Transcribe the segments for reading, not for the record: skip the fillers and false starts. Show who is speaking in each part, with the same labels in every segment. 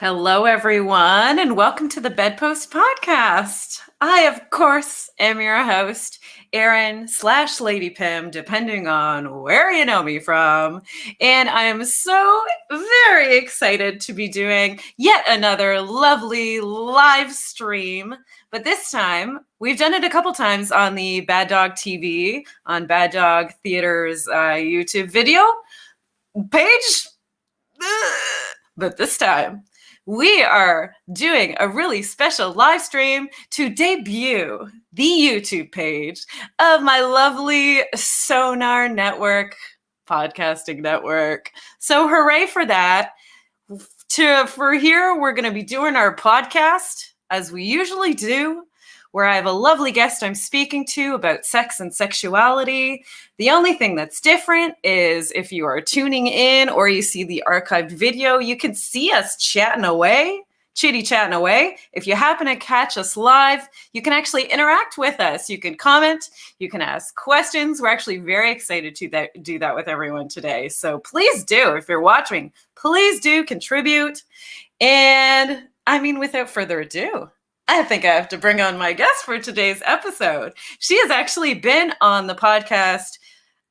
Speaker 1: Hello, everyone, and welcome to the BEDPOST podcast. I, of course, am your host, Erin/Lady Pim, depending on where you know me from. And I am so very excited to be doing yet another lovely live stream. But this time, we've done it a couple times on the Bad Dog TV, on Bad Dog Theater's YouTube video page. But this time, we are doing a really special live stream to debut the YouTube page of my lovely Sonar network, podcasting network. So hooray for that. For here, we're going to be doing our podcast as we usually do, where I have a lovely guest I'm speaking to about sex and sexuality. The only thing that's different is if you are tuning in or you see the archived video, you can see us chatting away, chitty-chatting away. If you happen to catch us live, you can actually interact with us. You can comment, you can ask questions. We're actually very excited to do that with everyone today. So please do, if you're watching, please do contribute. And without further ado, I think I have to bring on my guest for today's episode. She has actually been on the podcast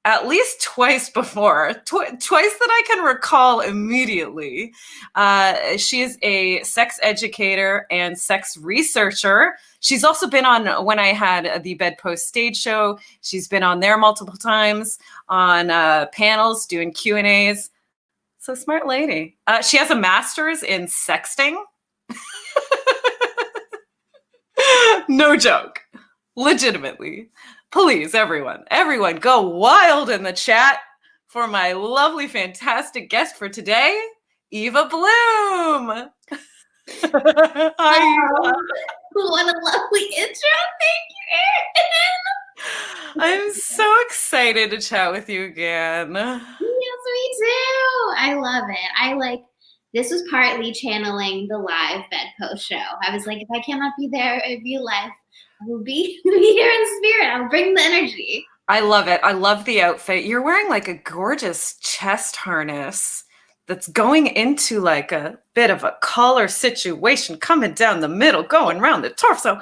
Speaker 1: at least twice before, twice that I can recall immediately. She is a sex educator and sex researcher. She's also been on when I had the BEDPOST stage show. She's been on there multiple times on panels doing Q&As. So smart lady. She has a master's in sexting. No joke. Legitimately. Please, everyone, go wild in the chat for my lovely, fantastic guest for today, Eva Bloom. Hi, Eva.
Speaker 2: What a lovely intro. Thank you,
Speaker 1: Erin. I'm so excited to chat with you again.
Speaker 2: Yes, me too. I love it. This was partly channeling the live BEDPOST show. I was like, if I cannot be there in real life, I will be here in spirit. I'll bring the energy.
Speaker 1: I love it. I love the outfit. You're wearing like a gorgeous chest harness that's going into like a bit of a collar situation, coming down the middle, going around the torso.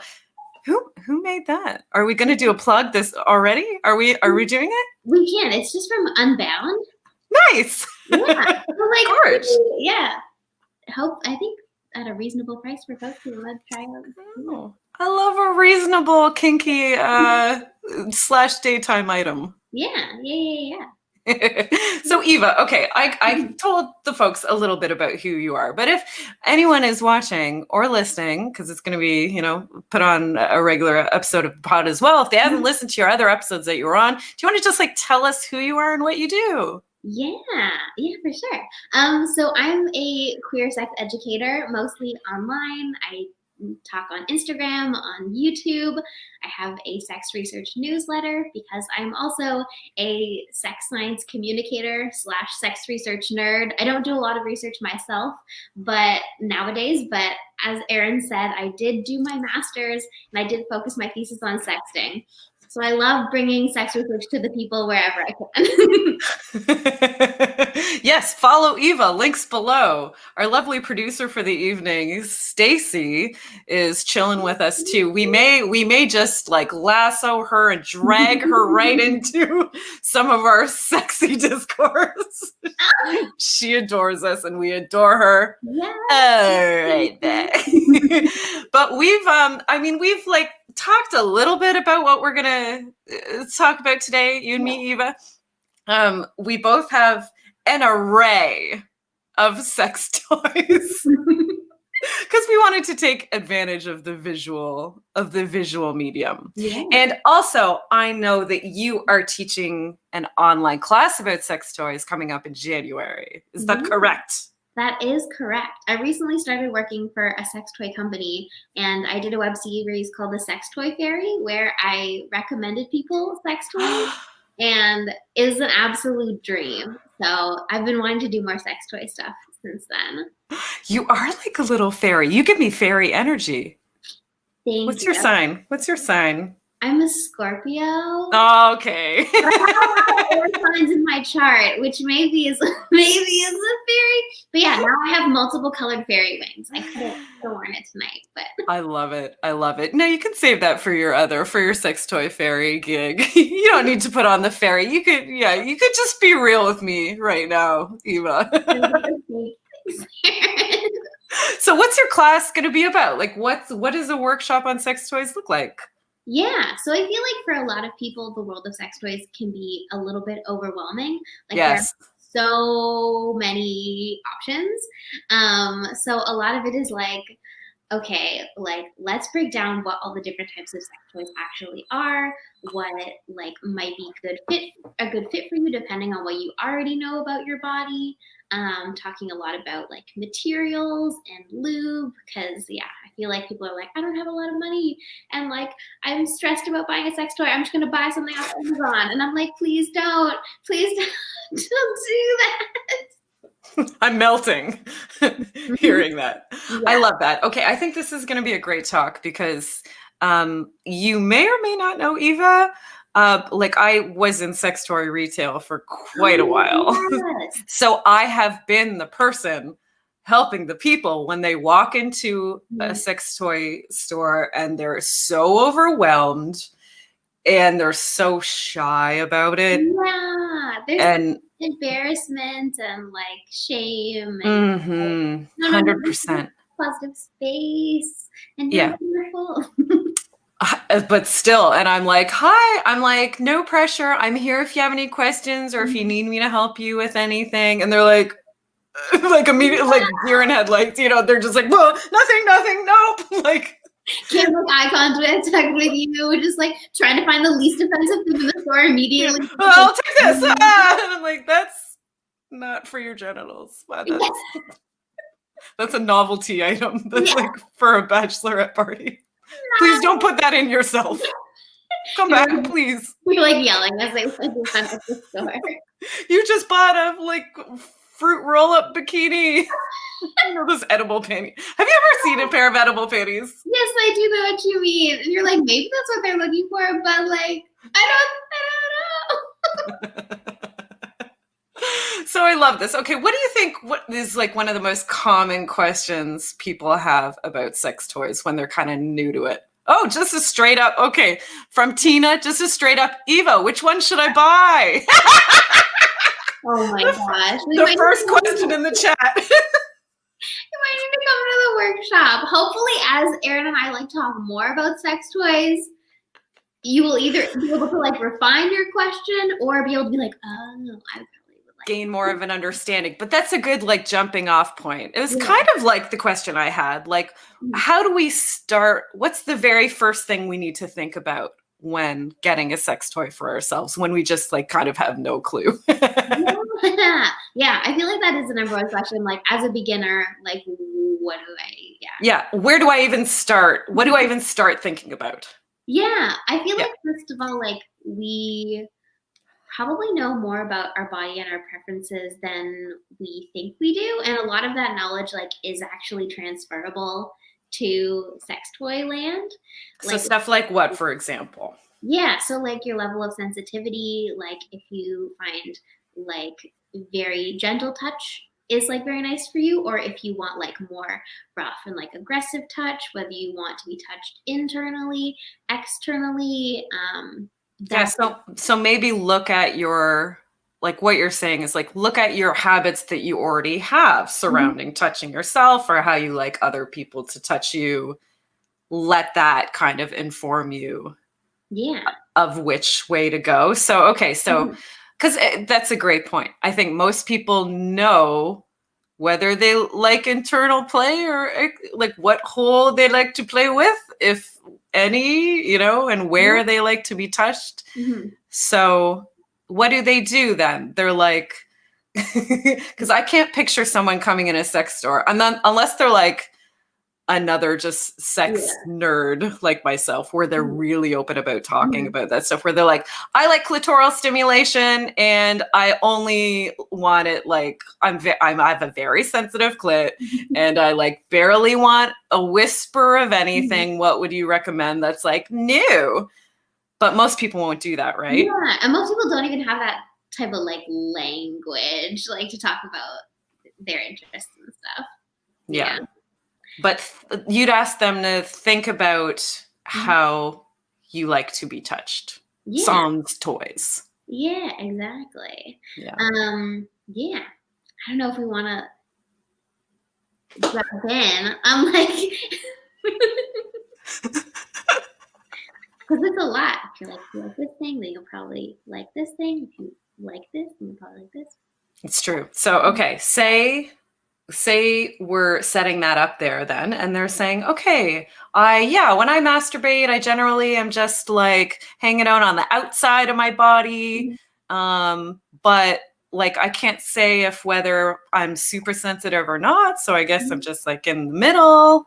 Speaker 1: Who made that? Are we going to do a plug this already? Are we doing it?
Speaker 2: We can. It's just from Unbound.
Speaker 1: Nice.
Speaker 2: Yeah.
Speaker 1: Gorge.
Speaker 2: Yeah. I think at a reasonable price for folks who would try out.
Speaker 1: Oh, I love a reasonable kinky / daytime item.
Speaker 2: Yeah.
Speaker 1: So Eva, okay, I told the folks a little bit about who you are, but if anyone is watching or listening, because it's going to be, put on a regular episode of the pod as well, if they haven't listened to your other episodes that you were on, do you want to just tell us who you are and what you do?
Speaker 2: Yeah, for sure. So I'm a queer sex educator, mostly online. I talk on Instagram, on YouTube. I have a sex research newsletter because I'm also a sex science communicator / sex research nerd. I don't do a lot of research myself, but as Erin said, I did do my master's and I did focus my thesis on sexting. So I love bringing sex research to the people wherever I
Speaker 1: can. Yes, follow Eva, links below. Our lovely producer for the evening, Stacy, is chilling with us too. We may just lasso her and drag her right into some of our sexy discourse. She adores us and we adore her.
Speaker 2: Yes.
Speaker 1: All right there. But we've talked a little bit about what we're gonna talk about today, you and me, Eva. We both have an array of sex toys because we wanted to take advantage of the visual medium.
Speaker 2: Yeah.
Speaker 1: And also, I know that you are teaching an online class about sex toys coming up in January. Is that correct?
Speaker 2: That is correct. I recently started working for a sex toy company, and I did a web series called The Sex Toy Fairy, where I recommended people sex toys, and it was an absolute dream. So I've been wanting to do more sex toy stuff since then.
Speaker 1: You are like a little fairy. You give me fairy energy.
Speaker 2: Thank you.
Speaker 1: What's your sign?
Speaker 2: I'm a Scorpio.
Speaker 1: Oh, okay.
Speaker 2: But I have a lot of air signs in my chart, which maybe is a fairy. But yeah, now I have multiple colored fairy wings. I couldn't worn it tonight, but
Speaker 1: I love it. I love it. No, you can save that for your sex toy fairy gig. You don't need to put on the fairy. You could just be real with me right now, Eva. So what's your class going to be about? Like what does a workshop on sex toys look like?
Speaker 2: Yeah, so I feel like for a lot of people, the world of sex toys can be a little bit overwhelming. Like there are
Speaker 1: Yes.
Speaker 2: so many options. So a lot of it is like, okay, like let's break down what all the different types of sex toys actually are, what like might be a good fit for you depending on what you already know about your body. Talking a lot about like materials and lube, because yeah, I feel like people are like, I don't have a lot of money and like I'm stressed about buying a sex toy. I'm just gonna buy something off Amazon. And I'm like, please don't do that.
Speaker 1: I'm melting hearing that.
Speaker 2: Yeah.
Speaker 1: I love that. Okay, I think this is going to be a great talk because you may or may not know Eva. Like I was in sex toy retail for quite a while.
Speaker 2: Yes.
Speaker 1: So I have been the person helping the people when they walk into a sex toy store and they're so overwhelmed and they're so shy about it.
Speaker 2: Yeah, there's
Speaker 1: And
Speaker 2: embarrassment and like shame and
Speaker 1: 100%.
Speaker 2: positive space and you're
Speaker 1: Yeah.
Speaker 2: wonderful.
Speaker 1: But still, and I'm like, hi, I'm like, no pressure. I'm here if you have any questions or if you need me to help you with anything. And they're like immediately, like deer in headlights, they're just like, well, nothing, nope. Like,
Speaker 2: Can't make eye contact with you, just like trying to find the least offensive thing in the store immediately.
Speaker 1: well, I'll take this. And I'm like, that's not for your genitals. Wow, that's a novelty item. That's like for a bachelorette party. Please don't put that in yourself. Come back, please.
Speaker 2: You're like yelling as they went at the store.
Speaker 1: You just bought a like fruit roll-up bikini. Those edible panties. Have you ever seen a pair of edible panties?
Speaker 2: Yes, I do know what you mean. And you're like, maybe that's what they're looking for, but like, I don't know.
Speaker 1: So I love this. Okay, what do you think? What is like one of the most common questions people have about sex toys when they're kind of new to it? Oh, just a straight up, okay, from Tina, just a straight up, Eva, which one should I buy?
Speaker 2: Oh my gosh.
Speaker 1: The first question in the chat.
Speaker 2: You might need to come to the workshop. Hopefully, as Erin and I like talk more about sex toys, you will either be able to like refine your question or be able to be like, oh, I probably would like
Speaker 1: gain more of an understanding. But that's a good like jumping off point. It was kind of like the question I had, like, how do we start? What's the very first thing we need to think about when getting a sex toy for ourselves, when we just like kind of have no clue?
Speaker 2: Yeah, I feel like that is the number one question. Like as a beginner, like what do I?
Speaker 1: Yeah, where do I even start? What do I even start thinking about?
Speaker 2: Yeah, I feel like first of all, like we probably know more about our body and our preferences than we think we do, and a lot of that knowledge like is actually transferable to sex toy land.
Speaker 1: So stuff like what, for example?
Speaker 2: Yeah, so like your level of sensitivity, like if you find like very gentle touch is like very nice for you, or if you want like more rough and like aggressive touch, whether you want to be touched internally, externally.
Speaker 1: So maybe look at your, like what you're saying is like, look at your habits that you already have surrounding touching yourself or how you like other people to touch you. Let that kind of inform you of which way to go. So, okay. So, because that's a great point. I think most people know whether they like internal play or like what hole they like to play with, if any, and where they like to be touched. So what do they do then? They're like, because I can't picture someone coming in a sex store unless they're like another just sex nerd like myself, where they're really open about talking about that stuff, where they're like, I like clitoral stimulation and I only want it like I have a very sensitive clit and I like barely want a whisper of anything. What would you recommend that's like new? But most people won't do that, right?
Speaker 2: Yeah, and most people don't even have that type of like language, like to talk about their interests and stuff.
Speaker 1: Yeah. But you'd ask them to think about how you like to be touched.
Speaker 2: Yeah.
Speaker 1: Songs, toys.
Speaker 2: Yeah, exactly.
Speaker 1: Yeah.
Speaker 2: Yeah. I don't know if we want to jump in. I'm like, because it's a lot. If you're like, you like this thing, then you'll probably like this thing. If you like this, then you'll probably like this.
Speaker 1: It's true. So, okay, say we're setting that up there then, and they're saying, okay, when I masturbate, I generally am just like hanging out on the outside of my body. But like, I can't say if whether I'm super sensitive or not. So I guess I'm just like in the middle.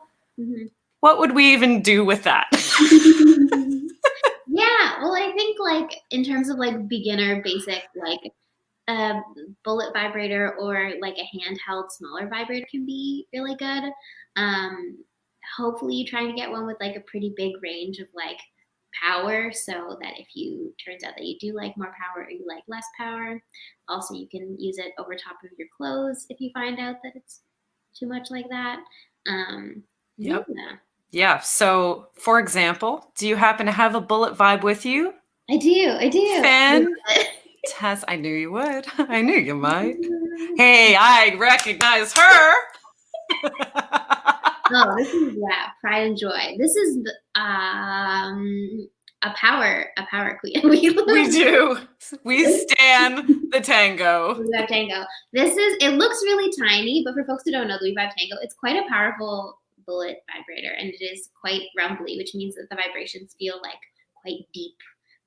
Speaker 1: What would we even do with that?
Speaker 2: Yeah, well, I think like in terms of like beginner basic, like a bullet vibrator or like a handheld smaller vibrator can be really good. Hopefully you try to get one with like a pretty big range of like power, so that if you turns out that you do like more power or you like less power, also you can use it over top of your clothes if you find out that it's too much like that.
Speaker 1: Yep. Yeah. So, for example, do you happen to have a bullet vibe with you?
Speaker 2: I do.
Speaker 1: Fan? Tess, I knew you would. I knew you might. Hey, I recognize her.
Speaker 2: Oh, this is pride and joy. This is a power queen.
Speaker 1: We do. We stand the tango.
Speaker 2: The WeVibe Tango. It looks really tiny, but for folks who don't know the WeVibe Tango, it's quite a powerful bullet vibrator, and it is quite rumbly, which means that the vibrations feel like quite deep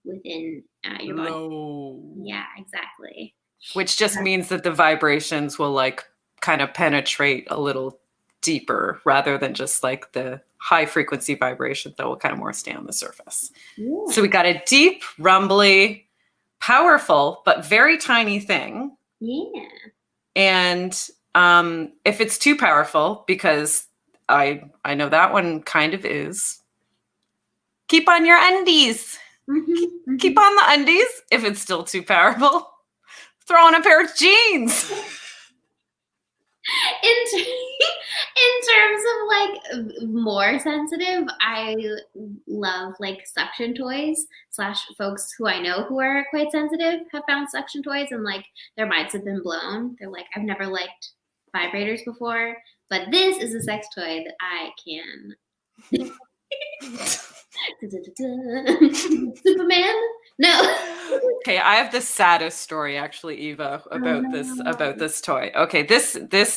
Speaker 2: within your body.
Speaker 1: Low.
Speaker 2: Yeah, exactly.
Speaker 1: Which just means that the vibrations will like kind of penetrate a little deeper rather than just like the high frequency vibrations that will kind of more stay on the surface. Yeah. So we got a deep, rumbly, powerful, but very tiny thing.
Speaker 2: Yeah.
Speaker 1: And if it's too powerful, because I know that one kind of is, keep on your undies. Keep on the undies. If it's still too powerful, throw on a pair of jeans.
Speaker 2: In terms of like more sensitive, I love like suction toys / folks who I know who are quite sensitive have found suction toys and like their minds have been blown. They're like, I've never liked vibrators before, but this is a sex toy that I can. Superman? No.
Speaker 1: Okay, I have the saddest story actually, Eva, about this toy. Okay, this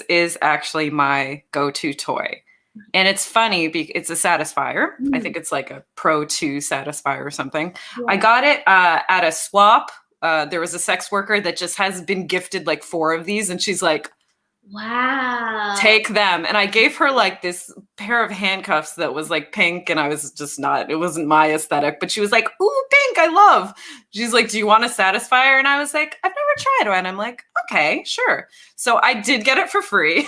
Speaker 1: is actually my go-to toy. And it's funny because it's a satisfier. I think it's like a Pro 2 satisfier or something. Yeah. I got it at a swap. There was a sex worker that just has been gifted like 4 of these, and she's like,
Speaker 2: wow,
Speaker 1: take them. And I gave her like this pair of handcuffs that was like pink, and I was just not, it wasn't my aesthetic, but she was like, ooh, pink, I love. She's like, do you want a satisfier? And I was like, I've never tried one. I'm like, okay, sure. So I did get it for free.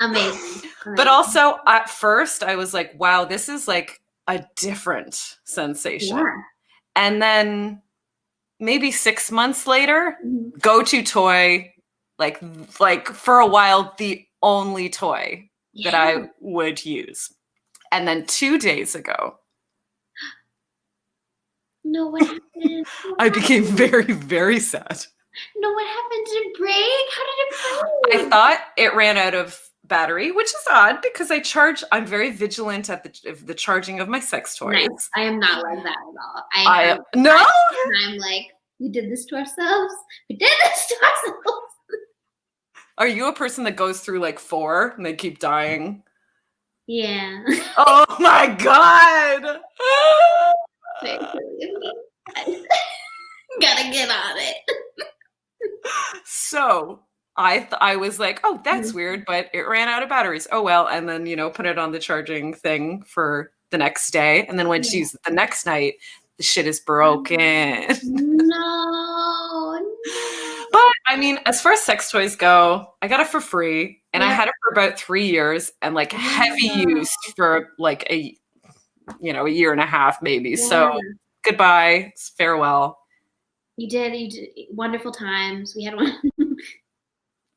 Speaker 2: Amazing.
Speaker 1: But also at first I was like, wow, this is like a different sensation. Yeah. And then maybe 6 months later, go-to toy, like for a while, the only toy that I would use. And then 2 days ago,
Speaker 2: no, what happened?
Speaker 1: I became very, very sad.
Speaker 2: No, what happened? Did it break? How did it break?
Speaker 1: I thought it ran out of battery, which is odd because I'm very vigilant at the charging of my sex toys.
Speaker 2: Nice. I am not like that at all. I'm like, we did this to ourselves. We did this to ourselves.
Speaker 1: Are you a person that goes through like 4 and they keep dying?
Speaker 2: Yeah.
Speaker 1: Oh my God.
Speaker 2: Gotta get on it.
Speaker 1: So I was like, oh, that's weird, but it ran out of batteries. Oh, well. And then, put it on the charging thing for the next day. And then when she used it the next night, the shit is broken.
Speaker 2: No.
Speaker 1: But I mean, as far as sex toys go, I got it for free. And I had it for about 3 years and like heavy use for like a year and a half maybe. Yeah. So goodbye, farewell.
Speaker 2: You did wonderful times. We had one.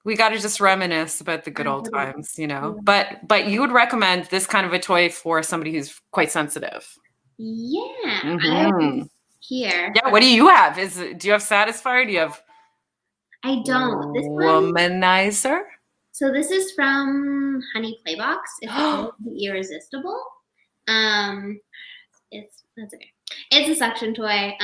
Speaker 1: We got to just reminisce about the good old
Speaker 2: Absolutely.
Speaker 1: times, you know.
Speaker 2: Yeah.
Speaker 1: But you would recommend this kind of a toy for somebody who's quite sensitive.
Speaker 2: Yeah, I
Speaker 1: Hmm.
Speaker 2: here.
Speaker 1: Yeah. What do you have? Do you have Satisfier? Do you have
Speaker 2: I don't. This one.
Speaker 1: Womanizer?
Speaker 2: So this is from Honey Playbox. It's called The Irresistible. That's okay. It's a suction toy,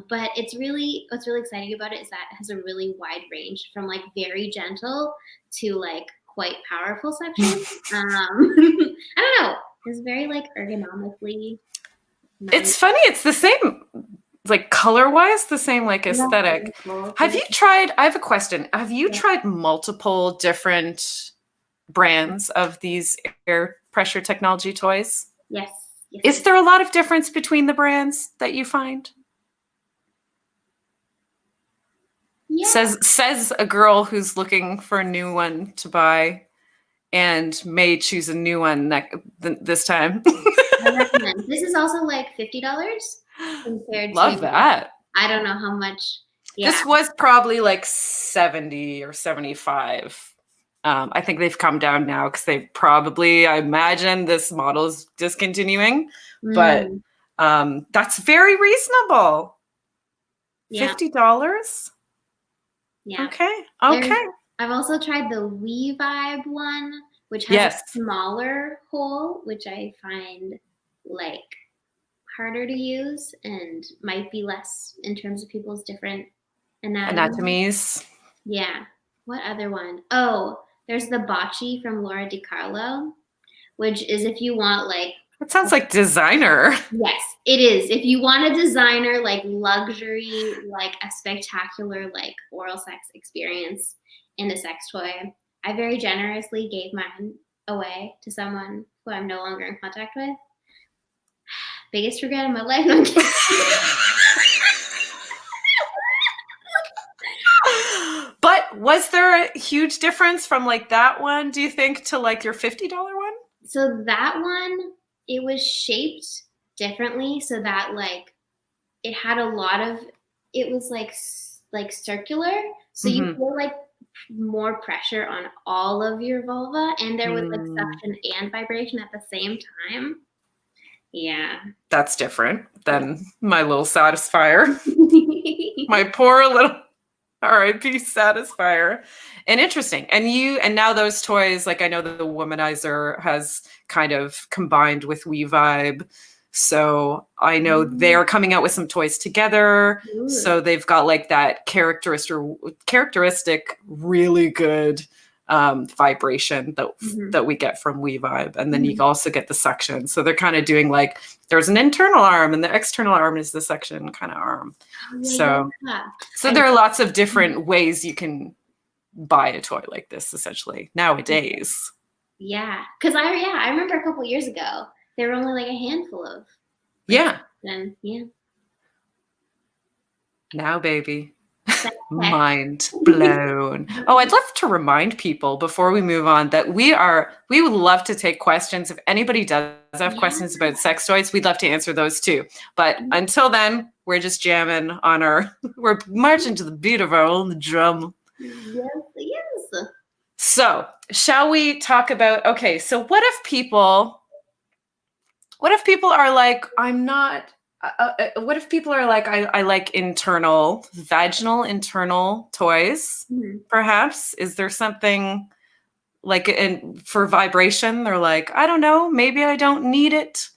Speaker 2: but what's really exciting about it is that it has a really wide range from like very gentle to like quite powerful suction. I don't know. It's very like ergonomically nice.
Speaker 1: It's funny. It's the same, like color wise, the same like aesthetic.
Speaker 2: Cool.
Speaker 1: Have you tried? I have a question. Have you tried multiple different brands of these air pressure technology toys?
Speaker 2: Yes.
Speaker 1: Is there a lot of difference between the brands that you find?
Speaker 2: Yeah.
Speaker 1: Says a girl who's looking for a new one to buy and may choose a new one this time.
Speaker 2: I recommend. This is also like $50 compared
Speaker 1: Love
Speaker 2: to
Speaker 1: that.
Speaker 2: I don't know how much. Yeah.
Speaker 1: This was probably like 70 or 75. I think they've come down now because they probably, I imagine this model is discontinuing, but that's very reasonable.
Speaker 2: Yeah.
Speaker 1: $50?
Speaker 2: Yeah.
Speaker 1: Okay.
Speaker 2: I've also tried the WeVibe one, which has a smaller hole, which I find like harder to use and might be less in terms of people's different
Speaker 1: anatomies.
Speaker 2: Yeah. What other one? Oh, there's the Bocce from Laura DiCarlo, which is if you want like.
Speaker 1: That sounds like designer.
Speaker 2: Yes, it is. If you want a designer, like luxury, like a spectacular, like oral sex experience in a sex toy, I very generously gave mine away to someone who I'm no longer in contact with. Biggest regret in my life. No, I'm kidding.
Speaker 1: But was there a huge difference from like that one, do you think, to like your $50 one?
Speaker 2: So that one, it was shaped differently so that like it had a lot of, it was like circular. So you feel like more pressure on all of your vulva, and there was like suction and vibration at the same time. Yeah.
Speaker 1: That's different than my little Satisfier. My poor little R.I.P. Satisfier. And interesting. And now those toys, like I know that the Womanizer has kind of combined with WeVibe. So I know they're coming out with some toys together. Ooh. So they've got like that characteristic really good vibration that we get from WeVibe. And then you also get the suction. So they're kind of doing like, there's an internal arm and the external arm is the suction kind of arm. So there are lots of different ways you can buy a toy like this essentially nowadays.
Speaker 2: Yeah. Cause I remember a couple years ago, there were only like a handful of. Then
Speaker 1: Now, baby. Mind blown. Oh, I'd love to remind people before we move on that we would love to take questions. If anybody does have questions about sex toys, we'd love to answer those too. But until then, we're just jamming on we're marching to the beat of our own drum.
Speaker 2: Yes.
Speaker 1: So shall we talk about, okay, so what if people are like, I'm not, what if people are like, I like vaginal internal toys, perhaps? Is there something like for vibration? They're like, I don't know, maybe I don't need it.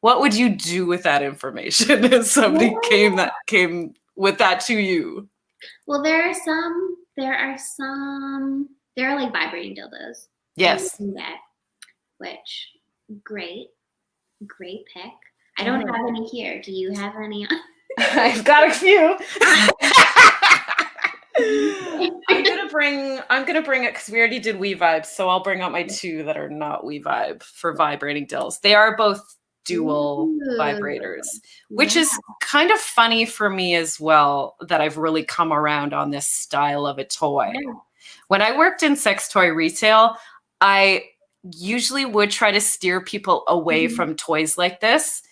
Speaker 1: What would you do with that information if somebody came with that to you?
Speaker 2: Well, there are like vibrating dildos.
Speaker 1: Yes.
Speaker 2: You can get, which great pick. I don't have any here. Do you have any?
Speaker 1: I've got a few. I'm gonna bring it because we already did WeVibe, so I'll bring out my two that are not WeVibe for vibrating dills. They are both dual vibrators, which is kind of funny for me as well, that I've really come around on this style of a toy. Yeah. When I worked in sex toy retail, I usually would try to steer people away from toys like this.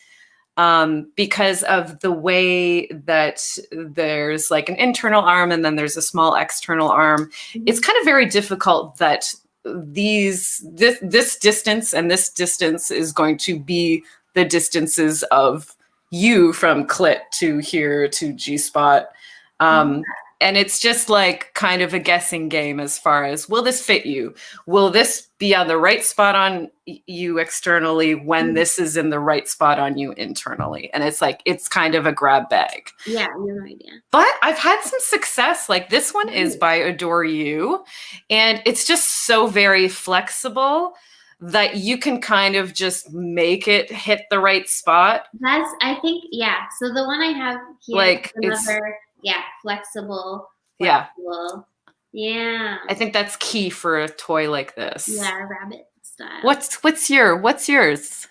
Speaker 1: because of the way that there's like an internal arm and then there's a small external arm. It's kind of very difficult that this distance and this distance is going to be the distances of you from clit to here to G spot. And it's just like kind of a guessing game as far as, will this fit you? Will this be on the right spot on you externally when this is in the right spot on you internally? And it's like, it's kind of a grab bag.
Speaker 2: Yeah, you have no idea.
Speaker 1: But I've had some success. Like this one is by Adore You. And it's just so very flexible that you can kind of just make it hit the right spot.
Speaker 2: That's, I think, yeah. So the one I have here,
Speaker 1: like
Speaker 2: another, flexible.
Speaker 1: Yeah.
Speaker 2: Yeah.
Speaker 1: I think that's key for a toy like this.
Speaker 2: Yeah, rabbit style.
Speaker 1: What's yours?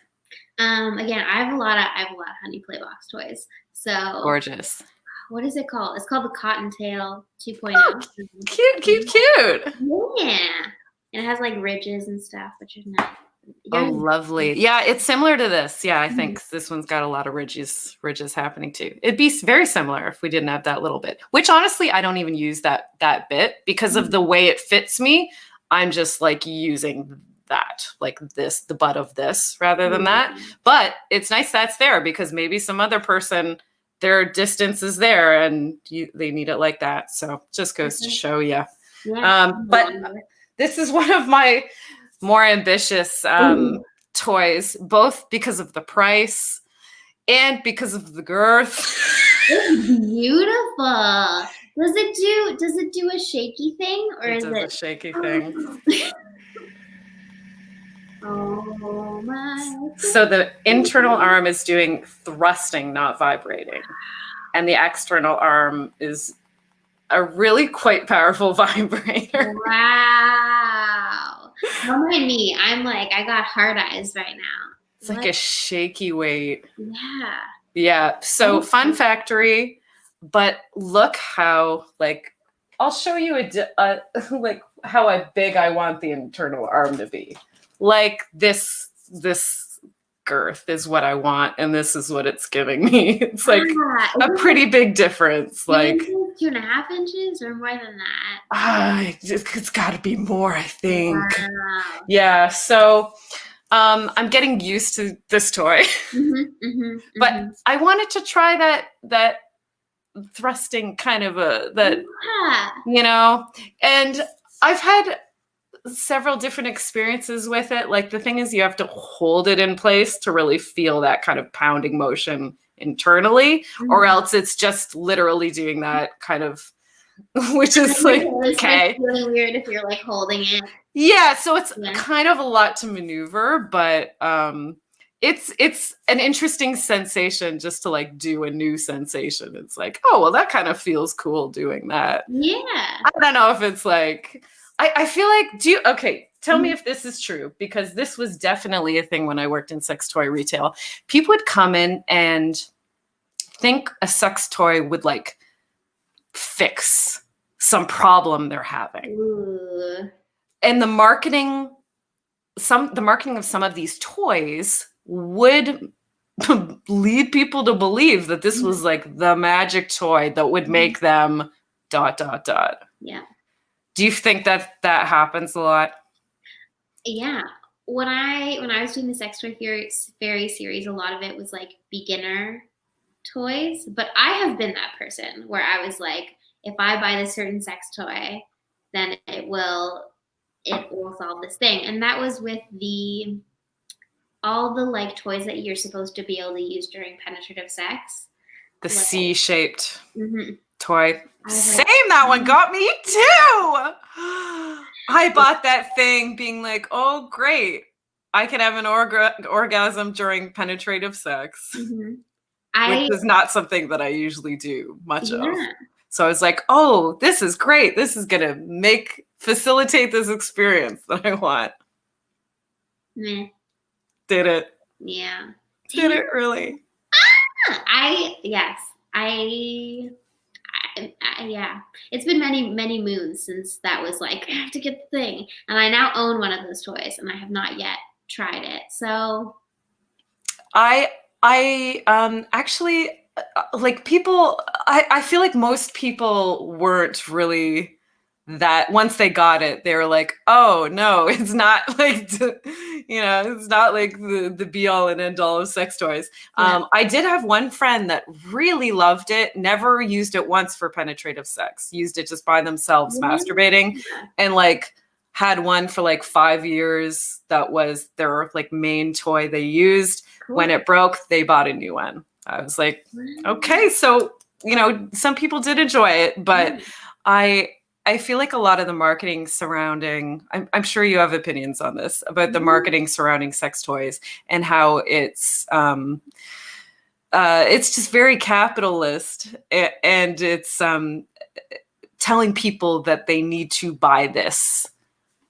Speaker 2: Again, I have a lot of Honey Playbox toys. So
Speaker 1: gorgeous.
Speaker 2: What is it called? It's called the Cottontail 2.0.
Speaker 1: Oh, cute.
Speaker 2: Yeah. And it has like ridges and stuff, which is nice.
Speaker 1: Oh, lovely. Yeah, it's similar to this. Yeah, I think this one's got a lot of ridges happening too. It'd be very similar if we didn't have that little bit, which honestly, I don't even use that bit because of the way it fits me. I'm just like using that, like this, the butt of this rather than that. But it's nice that's there because maybe some other person, their distance is there and they need it like that. So just goes to show you.
Speaker 2: Yeah.
Speaker 1: But this is one of my more ambitious toys, both because of the price and because of the girth.
Speaker 2: It's beautiful. Does it do a shaky thing or is it
Speaker 1: a shaky thing?
Speaker 2: Oh my God.
Speaker 1: So the internal arm is doing thrusting, not vibrating. And the external arm is a really quite powerful vibrator.
Speaker 2: Wow. Don't mind me. I'm like, I got hard eyes right now.
Speaker 1: It's like a shaky weight.
Speaker 2: Yeah.
Speaker 1: Yeah. So fun factory, but look how, like, I'll show you like how big I want the internal arm to be. Like this girth is what I want, and this is what it's giving me. It's like a pretty big difference. Like
Speaker 2: 2.5 inches or more than that.
Speaker 1: It's got to be more, I think.
Speaker 2: Wow.
Speaker 1: Yeah. So I'm getting used to this toy, but I wanted to try that thrusting kind of you know, and I've had several different experiences with it. Like the thing is you have to hold it in place to really feel that kind of pounding motion internally, or else it's just literally doing that kind of, which is like, okay.
Speaker 2: It's really weird if you're like holding it.
Speaker 1: Yeah. So it's kind of a lot to maneuver, but it's an interesting sensation just to like do a new sensation. It's like, oh, well, that kind of feels cool doing that.
Speaker 2: Yeah.
Speaker 1: I don't know if it's like, I feel like, tell me if this is true, because this was definitely a thing when I worked in sex toy retail. People would come in and think a sex toy would like fix some problem they're having.
Speaker 2: Ooh.
Speaker 1: And the marketing of some of these toys would lead people to believe that this was like the magic toy that would make them ...
Speaker 2: Yeah.
Speaker 1: Do you think that happens a lot?
Speaker 2: Yeah. When I was doing the Sex Toy Fairy series, a lot of it was like beginner toys. But I have been that person where I was like, if I buy this certain sex toy, then it will solve this thing. And that was with all the like toys that you're supposed to be able to use during penetrative sex.
Speaker 1: The like, C-shaped toy.
Speaker 2: Same,
Speaker 1: that one got me too. I bought that thing being like, oh, great. I can have an orgasm during penetrative sex, which is not something that I usually do much of. So I was like, oh, this is great. This is going to facilitate this experience that I want.
Speaker 2: Meh.
Speaker 1: Did it?
Speaker 2: Yeah.
Speaker 1: Did it really?
Speaker 2: Yeah, it's been many moons since that was like, I have to get the thing. And I now own one of those toys and I have not yet tried it. So
Speaker 1: I I actually like people. I feel like most people weren't really that once they got it, they were like, "Oh no, it's not like it's not like the be all and end all of sex toys."
Speaker 2: Yeah.
Speaker 1: I did have one friend that really loved it. Never used it once for penetrative sex. Used it just by themselves, masturbating,
Speaker 2: Yeah.
Speaker 1: and like had one for like 5 years. That was their like main toy they used. When
Speaker 2: Cool.
Speaker 1: it broke, they bought a new one. I was like,
Speaker 2: Wow.
Speaker 1: okay, so some people did enjoy it, but I I feel like a lot of the marketing surrounding, I'm sure you have opinions on this about the
Speaker 2: Yeah.
Speaker 1: marketing surrounding sex toys and how it's just very capitalist, and it's telling people that they need to buy this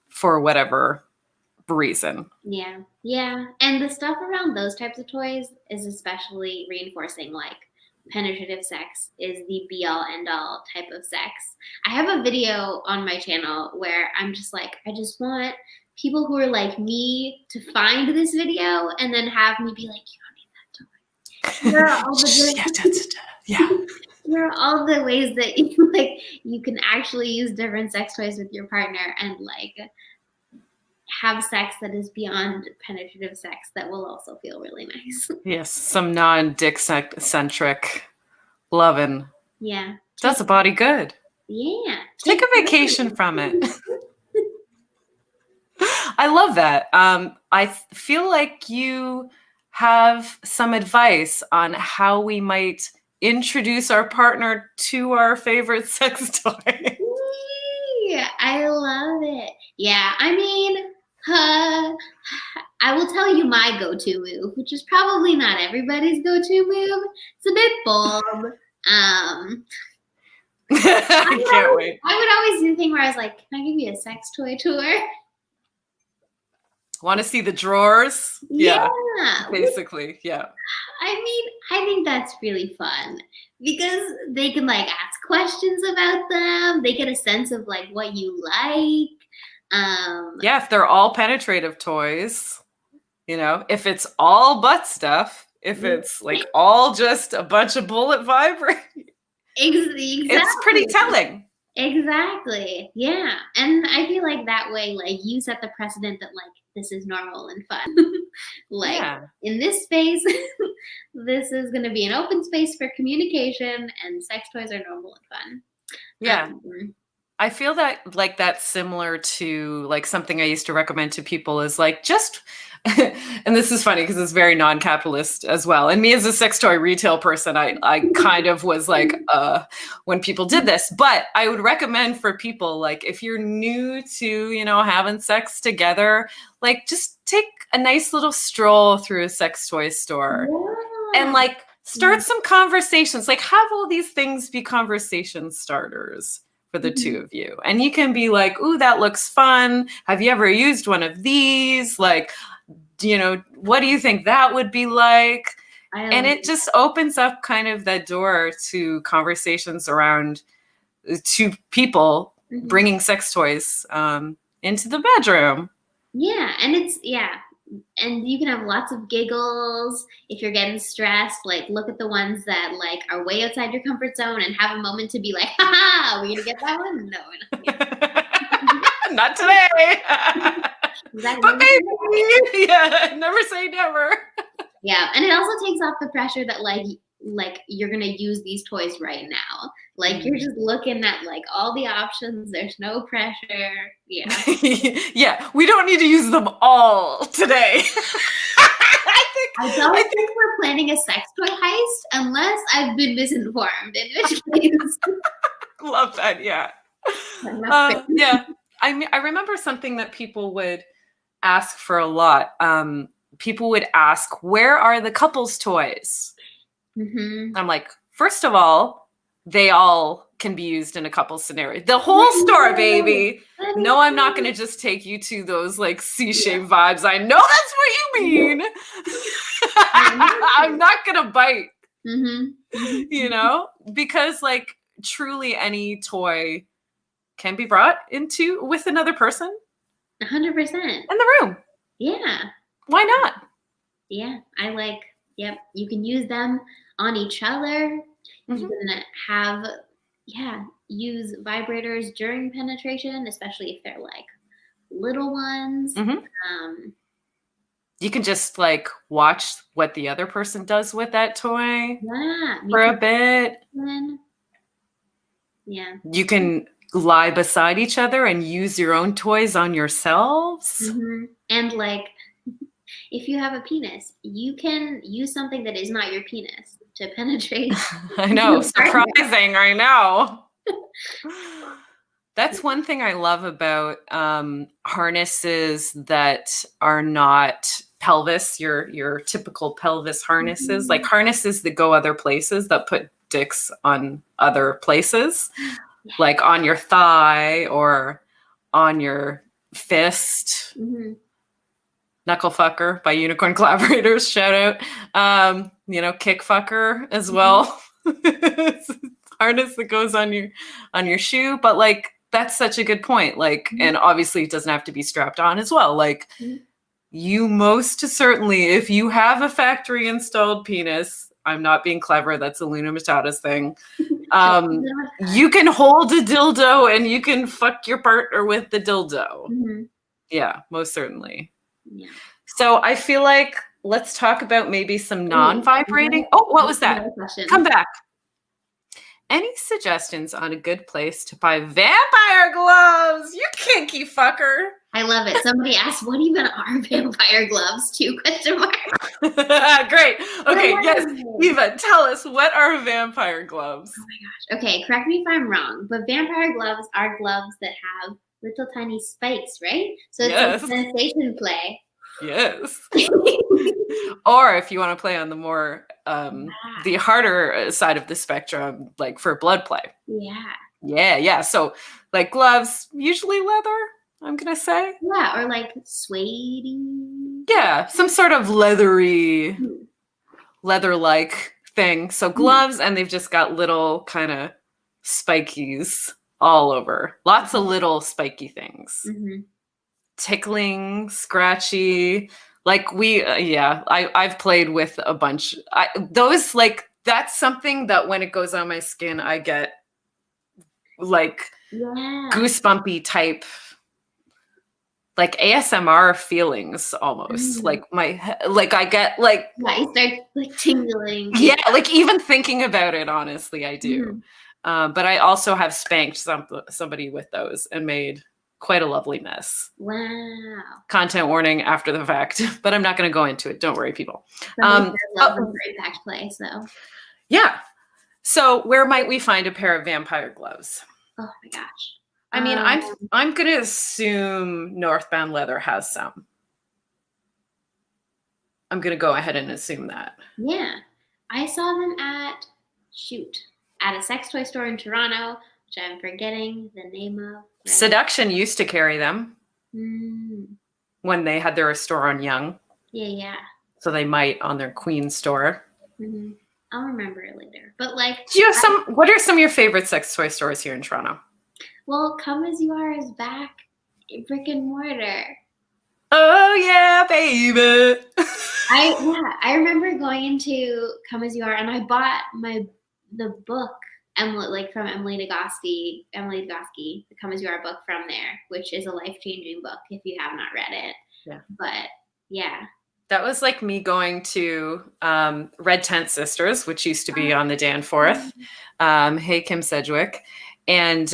Speaker 1: for whatever reason.
Speaker 2: Yeah, yeah. And the stuff around those types of toys is especially reinforcing like penetrative sex is the be all end all type of sex. I have a video on my channel where I'm just like, I just want people who are like me to find this video and then have me be like, you don't need that toy. Here are all the
Speaker 1: Yeah.
Speaker 2: here are all the ways that you can actually use different sex toys with your partner and like have sex that is beyond penetrative sex that will also feel really nice.
Speaker 1: Yes, some non-dick centric loving.
Speaker 2: Yeah.
Speaker 1: Does a body good.
Speaker 2: Yeah.
Speaker 1: Take a vacation from it. I love that. I feel like you have some advice on how we might introduce our partner to our favorite sex toy.
Speaker 2: Yeah, I love it. Yeah, I mean, I will tell you my go-to move, which is probably not everybody's go-to move. It's a bit bold.
Speaker 1: I can't wait.
Speaker 2: I would always do the thing where I was like, "Can I give you a sex toy tour?"
Speaker 1: Want to see the drawers?
Speaker 2: Yeah.
Speaker 1: Basically, yeah.
Speaker 2: I mean, I think that's really fun because they can like ask questions about them. They get a sense of like what you like.
Speaker 1: Yeah, if they're all penetrative toys, if it's all butt stuff, if it's like all just a bunch of bullet vibrating,
Speaker 2: Exactly.
Speaker 1: it's pretty telling.
Speaker 2: Exactly. Yeah. And I feel like that way, like you set the precedent that like this is normal and fun. Like in this space, this is going to be an open space for communication and sex toys are normal and fun.
Speaker 1: Yeah. I feel that like that's similar to like something I used to recommend to people is like just, and this is funny because it's very non-capitalist as well. And me as a sex toy retail person, I kind of was like, when people did this, but I would recommend for people, like if you're new to, having sex together, like just take a nice little stroll through a sex toy store and like start some conversations, like have all these things be conversation starters for the two of you. And you can be like, ooh, that looks fun. Have you ever used one of these? Like, what do you think that would be like? And it just opens up kind of that door to conversations around two people bringing sex toys into the bedroom.
Speaker 2: Yeah. And and you can have lots of giggles if you're getting stressed. Like, look at the ones that like are way outside your comfort zone and have a moment to be like, "Ha! Are we gonna get that one? No, we're not.
Speaker 1: Not today." But maybe, yeah. Never say never.
Speaker 2: Yeah, and it also takes off the pressure that like you're gonna use these toys right now. Like you're just looking at like all the options. There's no pressure. Yeah.
Speaker 1: Yeah, we don't need to use them all today.
Speaker 2: I don't think we're planning a sex toy heist unless I've been misinformed. In which case,
Speaker 1: love that. Yeah. Yeah. I remember something that people would ask for a lot. People would ask, "Where are the couples toys?" I'm like, first of all, they all can be used in a couple scenario. The whole store, baby. No, I'm not going to just take you to those like C-shaped vibes. I know that's what you mean. I'm not going to bite, because like truly any toy can be brought into with another person.
Speaker 2: 100%.
Speaker 1: In the room.
Speaker 2: Yeah.
Speaker 1: Why not?
Speaker 2: Yeah, I like Yep. You can use them on each other.
Speaker 1: Mhm.
Speaker 2: You can have, use vibrators during penetration, especially if they're like little ones.
Speaker 1: Mhm.
Speaker 2: Um,
Speaker 1: You can just like watch what the other person does with that toy
Speaker 2: yeah.
Speaker 1: for a bit.
Speaker 2: Yeah.
Speaker 1: You can lie beside each other and use your own toys on yourselves.
Speaker 2: Mm-hmm. And like, if you have a penis, you can use something that is not your penis to penetrate.
Speaker 1: I know, surprising, I know. That's one thing I love about harnesses that are not pelvis, your typical pelvis harnesses, like harnesses that go other places that put dicks on other places, like on your thigh or on your fist.
Speaker 2: Mm-hmm.
Speaker 1: Knuckle Fucker by Unicorn Collaborators, shout out. Kick Fucker as well. It's a harness that goes on your shoe, but like that's such a good point. Like, and obviously it doesn't have to be strapped on as well. Like you most certainly, if you have a factory installed penis, I'm not being clever, that's a Luna Matata's thing. You can hold a dildo and you can fuck your partner with the dildo.
Speaker 2: Mm-hmm.
Speaker 1: Yeah, most certainly.
Speaker 2: Yeah.
Speaker 1: So I feel like let's talk about maybe some non-vibrating. Oh, what was that? Come back. Any suggestions on a good place to buy vampire gloves? You kinky fucker.
Speaker 2: I love it. Somebody asked, what even are vampire gloves? 2 question marks.
Speaker 1: Great. Okay, yes. Eva, tell us, what are vampire gloves?
Speaker 2: Oh my gosh. Okay, correct me if I'm wrong, but vampire gloves are gloves that have little tiny spikes, right? So it's
Speaker 1: Yes.
Speaker 2: like sensation play.
Speaker 1: Yes. Or if you want to play on the more the harder side of the spectrum, like for blood play. Yeah. So like gloves, usually leather, I'm gonna say.
Speaker 2: Yeah, or like suede.
Speaker 1: Yeah, some sort of leather-like thing. So gloves, and they've just got little kind of spikies all over. Lots of little spiky things.
Speaker 2: Mm-hmm.
Speaker 1: Tickling, scratchy. Like I've played with a bunch. Those like that's something that when it goes on my skin, I get like goosebumpy type, like ASMR feelings almost. Like I get like
Speaker 2: you start like tingling.
Speaker 1: Yeah, like even thinking about it, honestly, I do. But I also have spanked somebody with those and made quite a lovely mess.
Speaker 2: Wow.
Speaker 1: Content warning after the fact, but I'm not going to go into it. Don't worry, people.
Speaker 2: Love for impact play, so.
Speaker 1: Yeah. So where might we find a pair of vampire gloves?
Speaker 2: Oh my gosh.
Speaker 1: I mean, I'm going to assume Northbound Leather has some. I'm going to go ahead and assume that.
Speaker 2: Yeah. I saw them at a sex toy store in Toronto, which I'm forgetting the name of. Right?
Speaker 1: Seduction used to carry them when they had their store on Yonge.
Speaker 2: Yeah.
Speaker 1: So they might on their Queen store.
Speaker 2: Mm-hmm. I'll remember it later. But like,
Speaker 1: do you have what are some of your favorite sex toy stores here in Toronto?
Speaker 2: Well, Come As You Are is back in brick and mortar.
Speaker 1: Oh yeah, baby.
Speaker 2: I remember going into Come As You Are, and I bought the book from Emily Nagoski, the Come As You Are book from there, which is a life-changing book if you have not read it.
Speaker 1: Yeah.
Speaker 2: But yeah.
Speaker 1: That was like me going to Red Tent Sisters, which used to be on the Danforth. Hey, Kim Sedgwick. And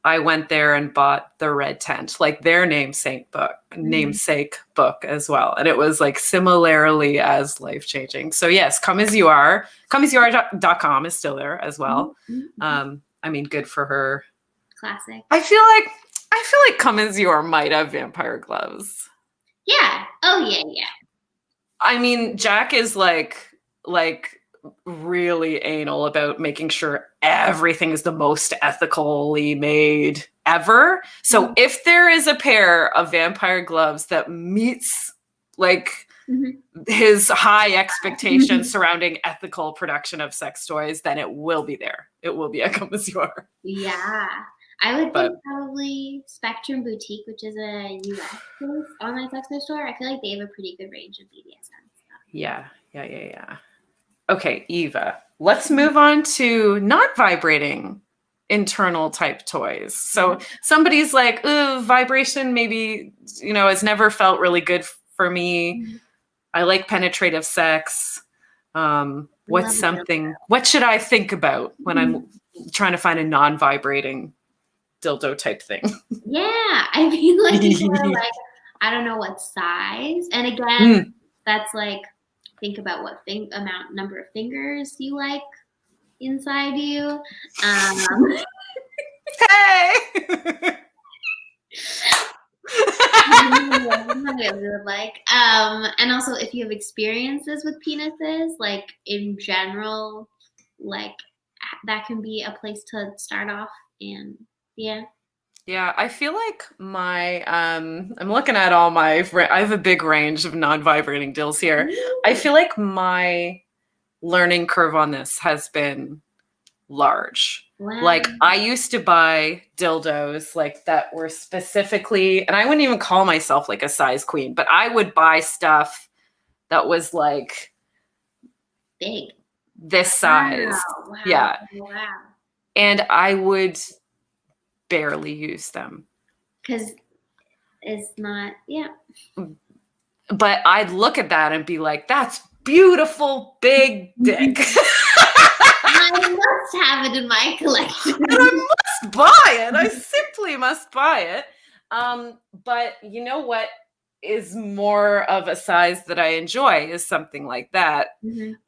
Speaker 1: I went there and bought the Red Tent, like their namesake book as well. And it was like similarly as life-changing. So yes, Come As You Are. ComeAsYouAre.com is still there as well. I mean, good for her.
Speaker 2: Classic.
Speaker 1: I feel like Come As You Are might have vampire gloves.
Speaker 2: Yeah. Oh yeah.
Speaker 1: I mean, Jack is like really anal about making sure everything is the most ethically made ever. So if there is a pair of vampire gloves that meets like his high expectations surrounding ethical production of sex toys, then it will be there. It will be at Come As You Are.
Speaker 2: Yeah. I would think probably Spectrum Boutique, which is a US online sex toy store. I feel like they have a pretty good range of BDSM stuff.
Speaker 1: Yeah. Yeah. Okay, Eva, let's move on to not vibrating internal type toys. So somebody's like, ooh, vibration maybe, has never felt really good for me. I like penetrative sex. What should I think about when I'm trying to find a non-vibrating dildo type thing?
Speaker 2: Yeah, I feel like people are like, I don't know what size. And again, that's like, think about what number of fingers you like inside you.
Speaker 1: Hey!
Speaker 2: And also if you have experiences with penises, like in general, like that can be a place to start off. And
Speaker 1: yeah, I feel like I'm looking at I have a big range of non-vibrating dills here. I feel like my learning curve on this has been large.
Speaker 2: Wow.
Speaker 1: Like I used to buy dildos like that were specifically, and I wouldn't even call myself like a size queen, but I would buy stuff that was like
Speaker 2: big,
Speaker 1: this size.
Speaker 2: Wow.
Speaker 1: Yeah.
Speaker 2: Wow.
Speaker 1: And I would barely use them.
Speaker 2: Because it's not,
Speaker 1: But I'd look at that and be like, that's beautiful big dick.
Speaker 2: I must have it in my collection.
Speaker 1: And I must buy it. I simply must buy it. But you know what is more of a size that I enjoy is something like that.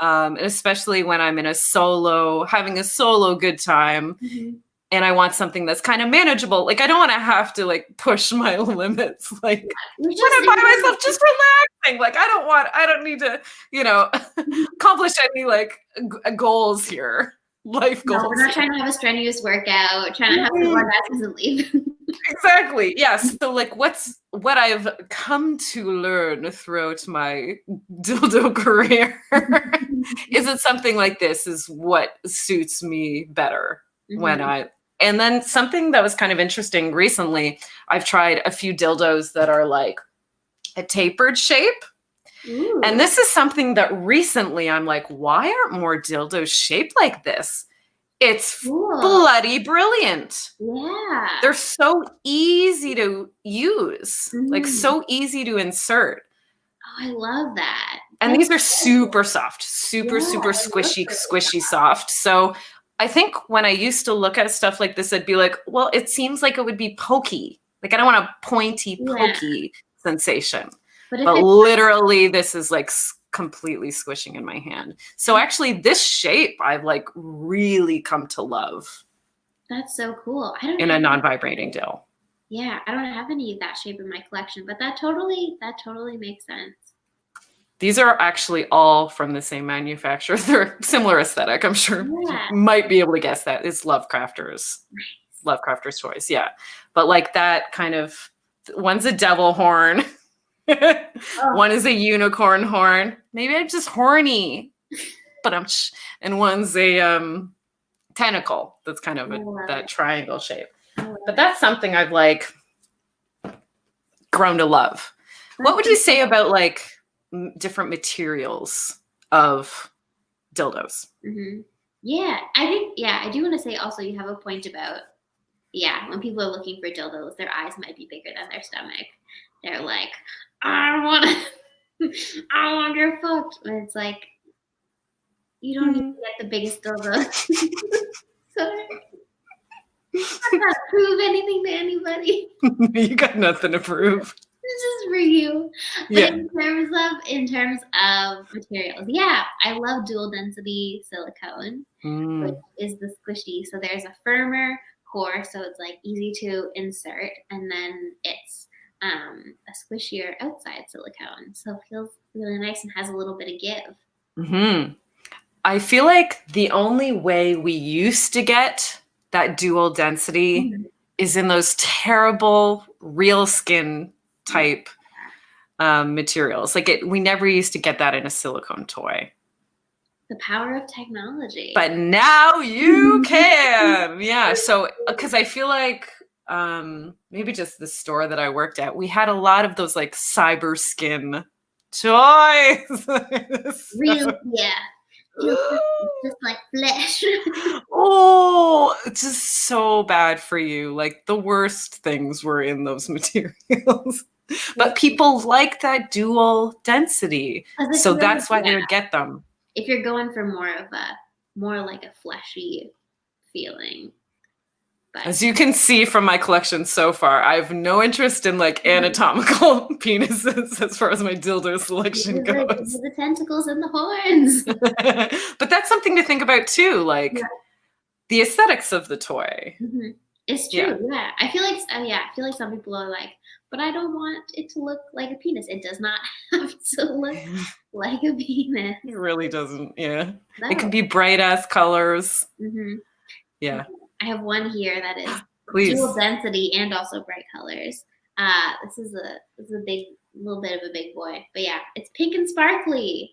Speaker 1: Especially when I'm having a solo good time. And I want something that's kind of manageable. Like I don't want to have to like push my limits. Like when I'm by myself, just relaxing. Like I don't need to, accomplish any like goals here. Life goals.
Speaker 2: No, we're not trying to have a strenuous workout, trying to have some orgasms and leave.
Speaker 1: Exactly. Yes. So like what I've come to learn throughout my dildo career is that something like this is what suits me better and then something that was kind of interesting recently, I've tried a few dildos that are like a tapered shape. Ooh. And this is something that recently I'm like, why aren't more dildos shaped like this? It's bloody brilliant.
Speaker 2: Yeah.
Speaker 1: They're so easy to use, like so easy to insert.
Speaker 2: Oh, I love that.
Speaker 1: And these are super soft, super squishy soft. So I think when I used to look at stuff like this, I'd be like, well, it seems like it would be pokey. Like I don't want a pointy, pokey sensation. But literally this is like completely squishing in my hand. So actually this shape I've like really come to love.
Speaker 2: That's so cool.
Speaker 1: In a non-vibrating dill.
Speaker 2: Yeah, I don't have any of that shape in my collection, but that totally makes sense.
Speaker 1: These are actually all from the same manufacturer. They're similar aesthetic. I'm sure you might be able to guess that. It's Lovecrafters. Nice. Lovecrafters Toys, yeah. But like that kind of, one's a devil horn. One is a unicorn horn. Maybe I'm just horny. And one's a tentacle. That's kind of that triangle shape. But that's something I've like grown to love. What would you say about like different materials of dildos?
Speaker 2: Yeah, I think, I do want to say also you have a point about, when people are looking for dildos, their eyes might be bigger than their stomach. They're like, I don't want to get fucked. And it's like, you don't need to get the biggest dildo. Sorry. I'm not to prove anything to anybody.
Speaker 1: You got nothing to prove.
Speaker 2: This is for you. But in terms of materials, I love dual density silicone, which is the squishy. So there's a firmer core, so it's like easy to insert, and then it's a squishier outside silicone, so it feels really nice and has a little bit of give.
Speaker 1: I feel like the only way we used to get that dual density is in those terrible real skin type materials. Like we never used to get that in a silicone toy.
Speaker 2: The power of technology.
Speaker 1: But now you can. Yeah. So, because I feel like maybe just the store that I worked at, we had a lot of those like cyber skin toys.
Speaker 2: Real, yeah. Feels just like flesh.
Speaker 1: Oh, it's just so bad for you. Like the worst things were in those materials. But people like that dual density. So that's why they would get them.
Speaker 2: If you're going for more like a fleshy feeling. But
Speaker 1: as you can see from my collection so far, I have no interest in like anatomical penises as far as my dildo selection goes.
Speaker 2: The tentacles and the horns.
Speaker 1: But that's something to think about too, like the aesthetics of the toy.
Speaker 2: Mm-hmm. It's true, yeah. I feel like some people are like, but I don't want it to look like a penis. It does not have to look like a penis.
Speaker 1: It really doesn't, yeah.
Speaker 2: No.
Speaker 1: It can be bright ass colors.
Speaker 2: Mm-hmm.
Speaker 1: Yeah.
Speaker 2: I have one here that is dual density and also bright colors. This is a little bit of a big boy, but yeah, it's pink and sparkly.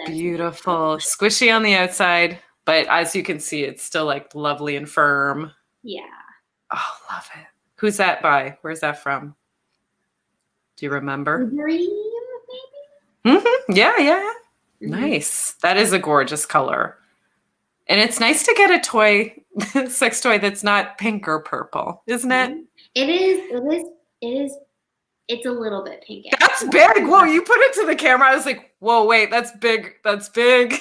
Speaker 1: Beautiful, squishy on the outside, but as you can see, it's still like lovely and firm.
Speaker 2: Yeah.
Speaker 1: Oh, love it. Who's that by? Where's that from? Do you remember?
Speaker 2: Green, maybe?
Speaker 1: Mm-hmm. Yeah. Mm-hmm. Nice. That is a gorgeous color. And it's nice to get a toy, sex toy that's not pink or purple, isn't it?
Speaker 2: It is. It's a little bit pink.
Speaker 1: That's big. Whoa, you put it to the camera. I was like, whoa, wait, that's big. That's big.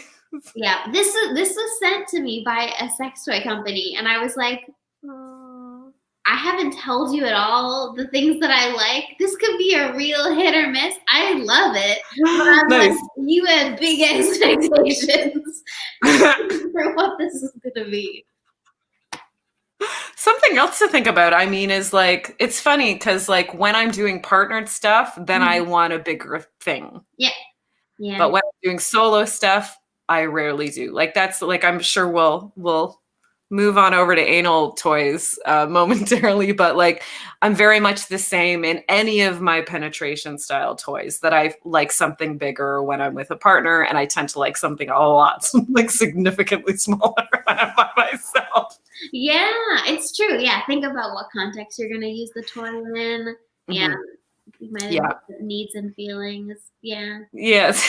Speaker 2: Yeah, this was sent to me by a sex toy company, and I was like, I haven't told you at all the things that I like. This could be a real hit or miss. I love it. But I'm like, you had big expectations for what this is going to be.
Speaker 1: Something else to think about, I mean, is like, it's funny because like when I'm doing partnered stuff, then I want a bigger thing.
Speaker 2: Yeah.
Speaker 1: But when I'm doing solo stuff, I rarely do. Like that's like, I'm sure we'll move on over to anal toys momentarily, but like I'm very much the same in any of my penetration style toys, that I like something bigger when I'm with a partner, and I tend to like something a lot like significantly smaller when I'm by myself.
Speaker 2: Yeah, it's true. Yeah, think about what context you're going to use the toy in. Yeah. Mm-hmm. You might have needs and feelings. Yeah. Yes.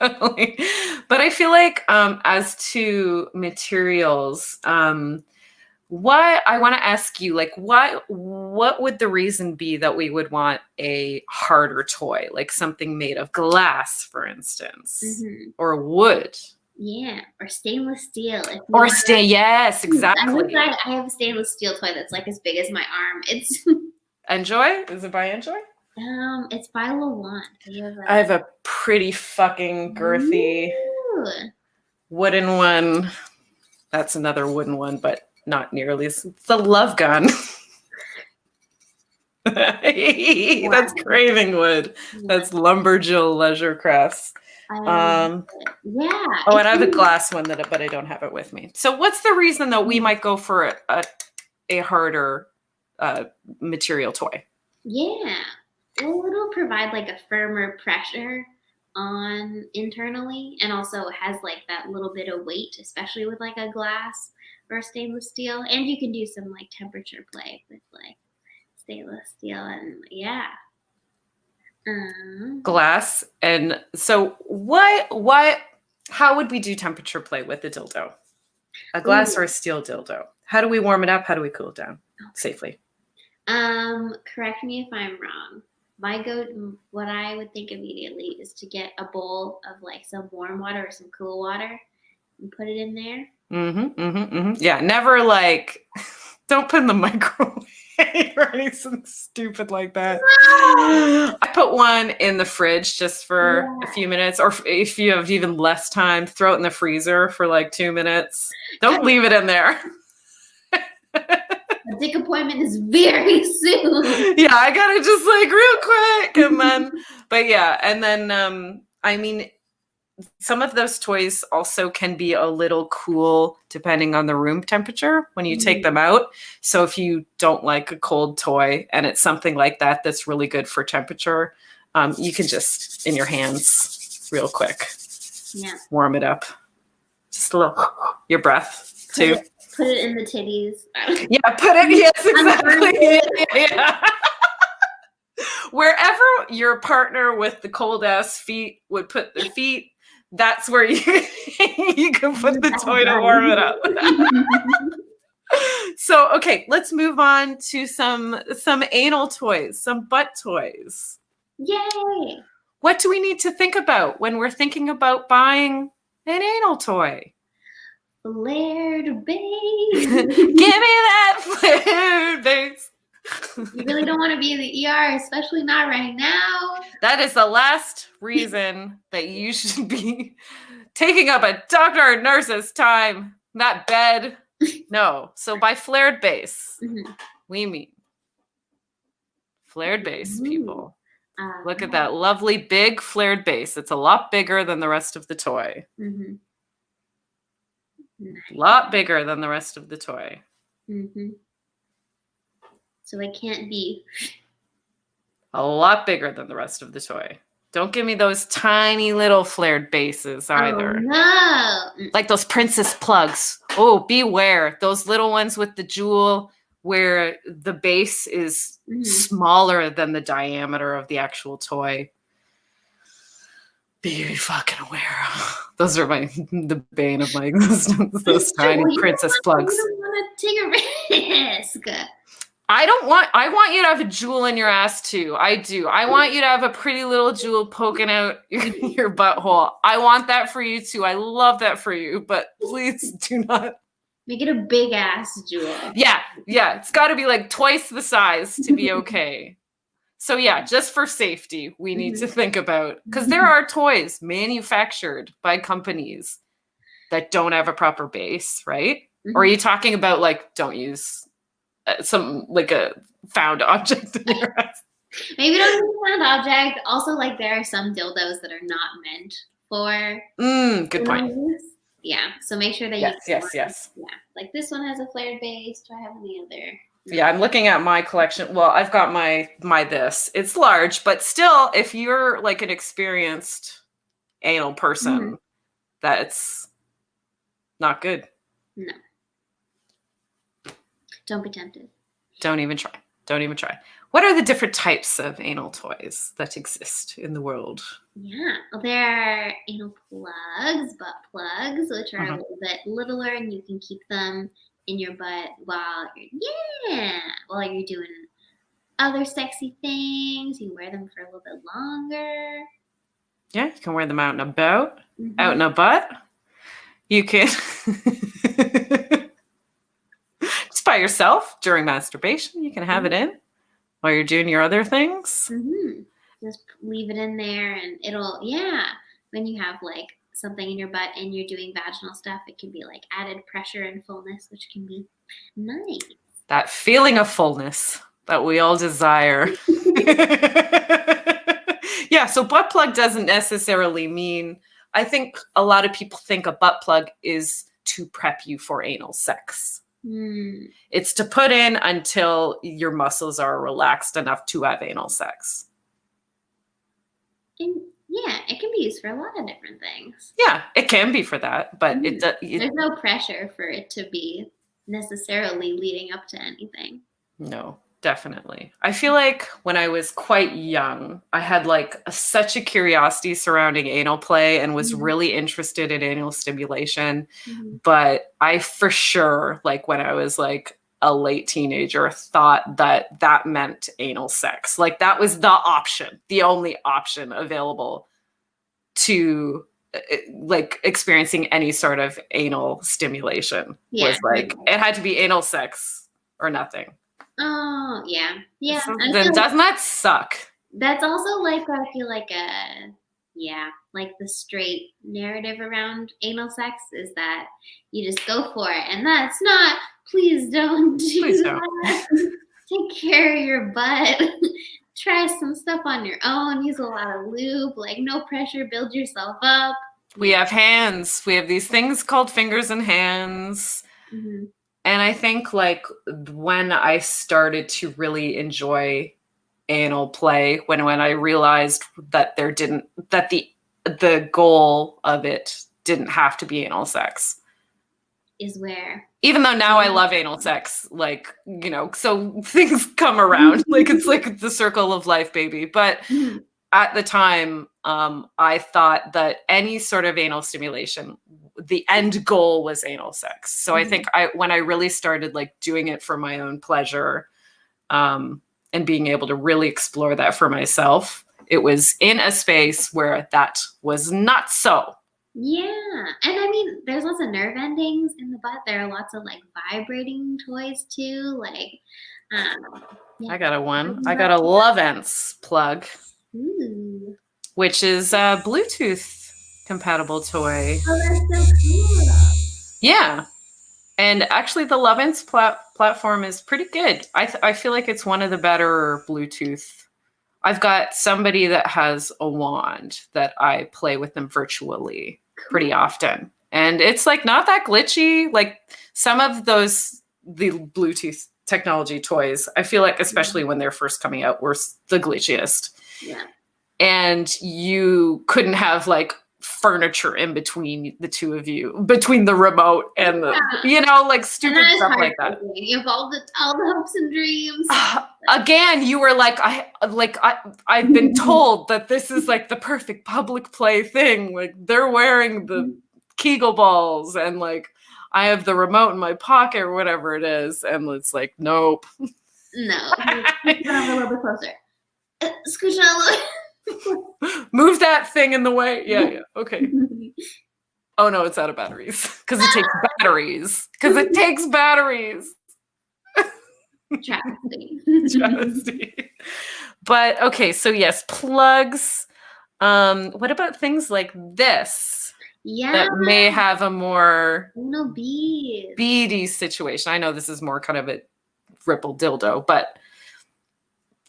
Speaker 1: Totally. But I feel like as to materials, what I want to ask you, like what would the reason be that we would want a harder toy, like something made of glass, for instance, or wood?
Speaker 2: Yeah, or stainless steel.
Speaker 1: Or yes, exactly.
Speaker 2: I have a stainless steel toy that's like as big as my arm. It's
Speaker 1: Enjoy? Is it by Enjoy?
Speaker 2: It's by Lawand.
Speaker 1: I have a pretty fucking girthy wooden one. That's another wooden one, but not nearly. It's the Love Gun. That's craving wood. That's Lumberjill Leisure Crafts.
Speaker 2: Yeah.
Speaker 1: Oh, and I have a glass one but I don't have it with me. So what's the reason that we might go for a harder material toy?
Speaker 2: Yeah. Well, it'll provide like a firmer pressure on internally, and also has like that little bit of weight, especially with like a glass or a stainless steel. And you can do some like temperature play with like stainless steel, and
Speaker 1: glass. And so how would we do temperature play with a dildo? A glass or a steel dildo? How do we warm it up? How do we cool it down safely?
Speaker 2: Correct me if I'm wrong. What I would think immediately is to get a bowl of like some warm water or some cool water and put it in there.
Speaker 1: Yeah, never like, don't put in the microwave or anything stupid like that. I put one in the fridge just for a few minutes, or if you have even less time, throw it in the freezer for like 2 minutes. Don't leave it in there.
Speaker 2: A dick appointment is very soon.
Speaker 1: Yeah, I gotta just like real quick, and then, but yeah, and then I mean, some of those toys also can be a little cool depending on the room temperature when you take them out. So if you don't like a cold toy and it's something like that that's really good for temperature, you can just in your hands real quick, warm it up, just a little your breath too.
Speaker 2: Put it in the titties.
Speaker 1: Yeah, put it. Yes, exactly. Yeah. Wherever your partner with the cold ass feet would put their feet, that's where you can put the toy to warm it up. So, okay, let's move on to some anal toys, some butt toys.
Speaker 2: Yay!
Speaker 1: What do we need to think about when we're thinking about buying an anal toy?
Speaker 2: Flared base.
Speaker 1: Give me that flared base.
Speaker 2: You really don't want to be in the ER, especially not right now.
Speaker 1: That is the last reason that you should be taking up a doctor or nurse's time. That bed. No. So by flared base, we mean flared base, people. Look at that lovely big flared base. It's a lot bigger than the rest of the toy.
Speaker 2: Nice.
Speaker 1: A lot bigger than the rest of the toy.
Speaker 2: So it can't be
Speaker 1: a lot bigger than the rest of the toy. Don't give me those tiny little flared bases either.
Speaker 2: Oh, no.
Speaker 1: Like those princess plugs. Oh, beware. Those little ones with the jewel where the base is smaller than the diameter of the actual toy. Be fucking aware. Those are the bane of my existence. Those tiny princess plugs.
Speaker 2: You don't want to take a risk.
Speaker 1: I want you to have a jewel in your ass too. I do. I want you to have a pretty little jewel poking out your butthole. I want that for you too. I love that for you, but please do not.
Speaker 2: Make it a big ass jewel.
Speaker 1: Yeah. It's got to be like twice the size to be okay. So yeah, just for safety, we need to think about, because there are toys manufactured by companies that don't have a proper base, right? Or are you talking about like, don't use some like a found object in your ass?
Speaker 2: Maybe don't use a found object. Also, like there are some dildos that are not meant for.
Speaker 1: Good point.
Speaker 2: Yeah, so make sure that
Speaker 1: yes.
Speaker 2: Yeah, like this one has a flared base. Do I have any other? No.
Speaker 1: Yeah, I'm looking at my collection. Well, I've got my this. It's large, but still, if you're like an experienced anal person, that's not good.
Speaker 2: No. Don't be tempted.
Speaker 1: Don't even try. What are the different types of anal toys that exist in the world?
Speaker 2: Yeah, well, there are anal plugs, butt plugs, which are a little bit littler, and you can keep them in your butt while you're doing other sexy things. You can wear them for a little bit longer.
Speaker 1: Yeah, you can wear them out and about, out in a butt. You can just by yourself during masturbation. You can have it in while you're doing your other things.
Speaker 2: Just leave it in there, and it'll when you have like something in your butt and you're doing vaginal stuff, it can be like added pressure and fullness, which can be nice. That
Speaker 1: feeling of fullness that we all desire. Yeah, so butt plug doesn't necessarily mean, I think a lot of people think a butt plug is to prep you for anal sex. It's to put in until your muscles are relaxed enough to have anal sex.
Speaker 2: And yeah, it can be used for a lot of different things.
Speaker 1: Yeah, it can be for that, but
Speaker 2: there's no pressure for it to be necessarily leading up to anything.
Speaker 1: No, definitely. I feel like when I was quite young, I had like such a curiosity surrounding anal play and was really interested in anal stimulation. But I for sure, like when I was like a late teenager, thought that meant anal sex. Like that was the option, the only option available to like experiencing any sort of anal stimulation. Was like, it had to be anal sex or nothing.
Speaker 2: Oh, yeah. Yeah.
Speaker 1: Then doesn't that suck?
Speaker 2: That's also like, I feel like like the straight narrative around anal sex is that you just go for it. And that's not, please don't do that. Take care of your butt. Try some stuff on your own. Use a lot of lube. Like no pressure. Build yourself up.
Speaker 1: We have hands. We have these things called fingers and hands. And I think like when I started to really enjoy anal play, when I realized that the goal of it didn't have to be anal sex.
Speaker 2: Is where
Speaker 1: Even though now I love anal sex, like, you know, so things come around. Like, it's like the circle of life, baby. But at the time, I thought that any sort of anal stimulation, the end goal was anal sex. So I think when I really started like doing it for my own pleasure, and being able to really explore that for myself, it was in a space where that was not so.
Speaker 2: Yeah. And I mean, there's lots of nerve endings in the butt. There are lots of like vibrating toys too. Like,
Speaker 1: I got a Lovense plug.
Speaker 2: Ooh.
Speaker 1: Which is a Bluetooth compatible toy.
Speaker 2: Oh, that's so cool.
Speaker 1: Yeah. And actually the Lovense platform is pretty good. I feel like it's one of the better Bluetooth. I've got somebody that has a wand that I play with them virtually pretty often. And it's like not that glitchy. Like some of the Bluetooth technology toys, I feel like, especially when they're first coming out, were the glitchiest.
Speaker 2: Yeah.
Speaker 1: And you couldn't have like furniture in between the two of you, between the remote and the, you know, like stupid stuff like that.
Speaker 2: You have all the hopes and dreams.
Speaker 1: Again, you were like, I've been told that this is like the perfect public play thing. Like they're wearing the Kegel balls and like I have the remote in my pocket or whatever it is. And it's like, nope.
Speaker 2: No. Come a little bit closer. Scooch on a little.
Speaker 1: Move that thing in the way. Yeah. Okay. Oh no, it's out of batteries. Because it takes batteries. Travesty. But okay, so yes, plugs. What about things like this?
Speaker 2: Yeah.
Speaker 1: That may have a more
Speaker 2: beady
Speaker 1: situation. I know this is more kind of a ripple dildo, but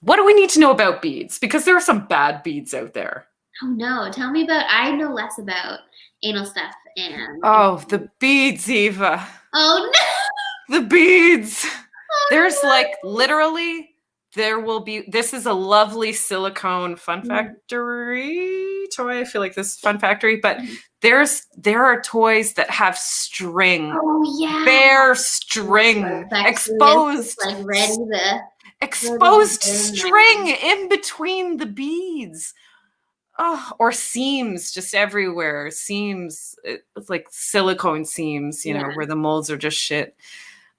Speaker 1: what do we need to know about beads? Because there are some bad beads out there.
Speaker 2: Oh no, tell me about, I know less about anal stuff and.
Speaker 1: Oh, the beads, Eva.
Speaker 2: Oh
Speaker 1: no. The beads. There's like literally, this is a lovely silicone Fun Factory toy. I feel like this is Fun Factory, but there are toys that have string.
Speaker 2: Oh yeah.
Speaker 1: Bare string. Exposed.
Speaker 2: Like ready to.
Speaker 1: Exposed string in between the beads. Oh, or seams just everywhere. Seams, it's like silicone seams, you know, where the molds are just shit.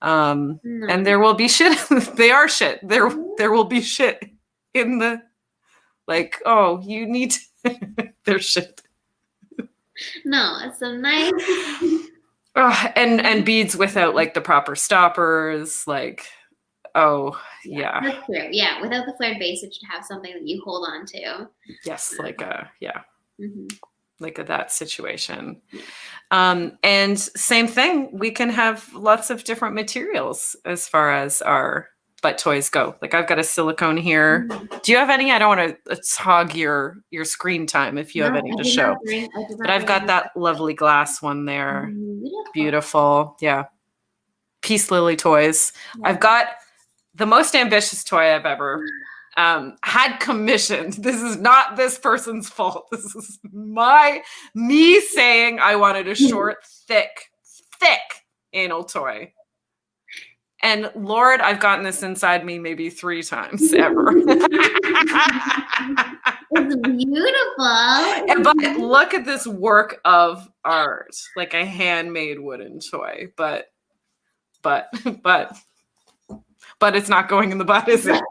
Speaker 1: And there will be shit. They are shit. There will be shit in the, like, oh, you need to, they're shit.
Speaker 2: No, it's so nice.
Speaker 1: Oh, and beads without like the proper stoppers, like, oh, yeah.
Speaker 2: That's true. Yeah, without the flared base, it should have something that you hold on to.
Speaker 1: Yes, like like that situation. And same thing, we can have lots of different materials as far as our butt toys go. Like I've got a silicone here. Do you have any? I don't want to hog your screen time if you have any to show. But I've got that lovely glass one there. Beautiful. Yeah. Peace Lily toys. I've got the most ambitious toy I've ever had commissioned. This is not this person's fault. This is me saying I wanted a short, thick anal toy. And Lord, I've gotten this inside me maybe 3 times ever.
Speaker 2: It's beautiful.
Speaker 1: But look at this work of art, like a handmade wooden toy. But it's not going in the butt, is it?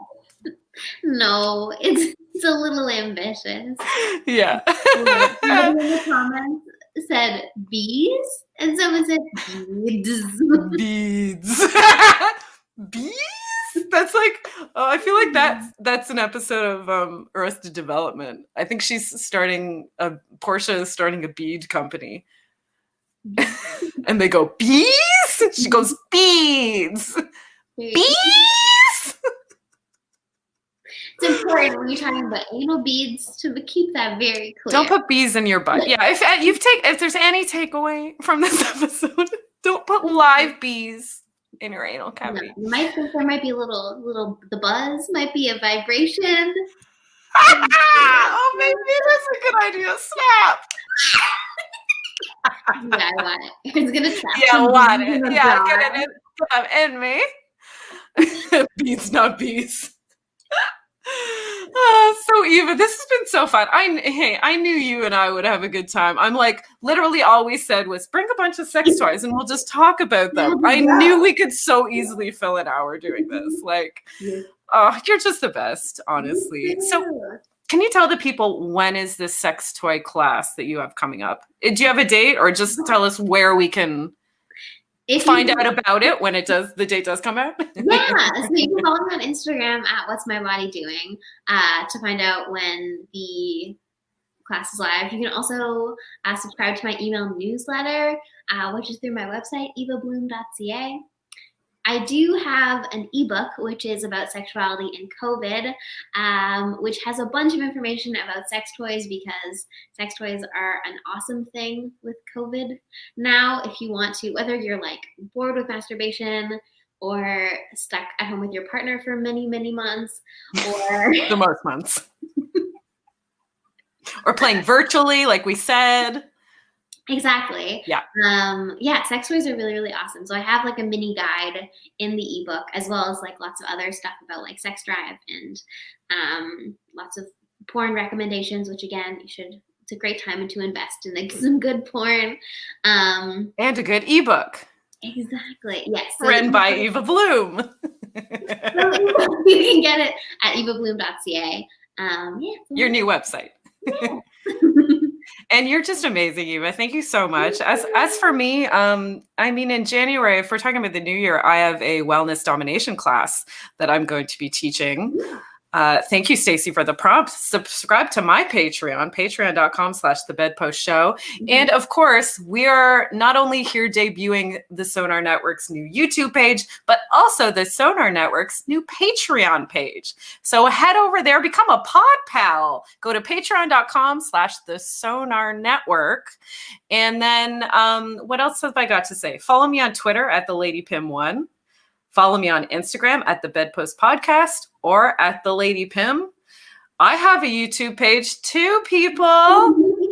Speaker 2: No, it's a little ambitious.
Speaker 1: Yeah.
Speaker 2: Somebody in the comments said bees, and someone said beads.
Speaker 1: Beads. Bees? That's like, I feel like that's an episode of Arrested Development. I think Portia is starting a bead company. And they go, bees? She goes, beads. Bees?
Speaker 2: It's important when you're talking about anal beads to keep that very clear.
Speaker 1: Don't put bees in your butt. Yeah, if there's any takeaway from this episode, don't put live bees in your anal cavity.
Speaker 2: No, you might think there might be a little, the buzz might be a vibration.
Speaker 1: Oh, maybe that's a good idea. Snap.
Speaker 2: Yeah, I want it. It's gonna trap
Speaker 1: Yeah,
Speaker 2: some
Speaker 1: want
Speaker 2: bees
Speaker 1: it.
Speaker 2: in a
Speaker 1: Yeah,
Speaker 2: jar.
Speaker 1: get them in me. Bees, not bees. So Eva, this has been so fun. I knew you and I would have a good time. I'm like, literally all we said was bring a bunch of sex toys and we'll just talk about them. I knew we could so easily fill an hour doing this. Like, oh, you're just the best, honestly. So can you tell the people when is this sex toy class that you have coming up? Do you have a date, or just tell us where we can find out about it when the date does come out?
Speaker 2: Yeah, so you can follow me on Instagram at What's My Body Doing to find out when the class is live. You can also subscribe to my email newsletter, which is through my website, evabloom.ca. I do have an ebook, which is about sexuality and COVID, which has a bunch of information about sex toys, because sex toys are an awesome thing with COVID now. If you want to, whether you're like bored with masturbation or stuck at home with your partner for many, many months, or
Speaker 1: the most months, or playing virtually, like we said.
Speaker 2: Exactly.
Speaker 1: Yeah.
Speaker 2: Sex toys are really, really awesome. So I have like a mini guide in the ebook, as well as like lots of other stuff about like sex drive and lots of porn recommendations, which again, it's a great time to invest in like some good porn.
Speaker 1: And a good ebook.
Speaker 2: Exactly. Yes.
Speaker 1: So written by Eva Bloom.
Speaker 2: So you can get it at evabloom.ca.
Speaker 1: Your new website.
Speaker 2: Yeah.
Speaker 1: And you're just amazing, Eva. Thank you so much. As for me, in January, if we're talking about the new year, I have a wellness domination class that I'm going to be teaching. Thank you, Stacey, for the prompt. Subscribe to my Patreon, patreon.com/thebedpostshow. And of course, we are not only here debuting the Sonar Network's new YouTube page, but also the Sonar Network's new Patreon page. So head over there, become a pod pal. Go to patreon.com/the Network. And then what else have I got to say? Follow me on Twitter at @theladypim1. Follow me on Instagram at the Bedpost Podcast or at the Lady Pim. I have a YouTube page too, people.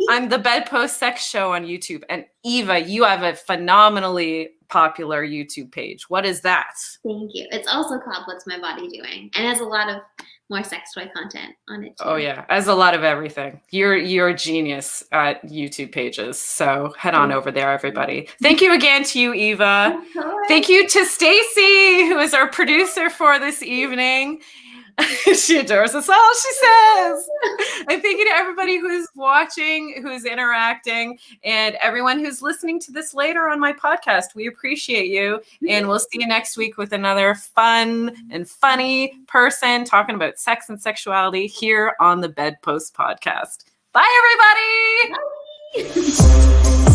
Speaker 1: I'm the Bedpost Sex Show on YouTube. And Eva, you have a phenomenally popular YouTube page. What is that?
Speaker 2: Thank you. It's also called What's My Body Doing, and has a lot of more sex toy content on it too.
Speaker 1: Oh yeah, as a lot of everything. You're a genius at YouTube pages. So head on over there, everybody. Thank you again to you, Eva. Thank you to Stacey, who is our producer for this evening. She adores us all, she says. And thank you to everybody who's watching, who's interacting, and everyone who's listening to this later on my podcast. We appreciate you. And we'll see you next week with another fun and funny person talking about sex and sexuality here on the Bedpost Podcast. Bye, everybody.
Speaker 2: Bye.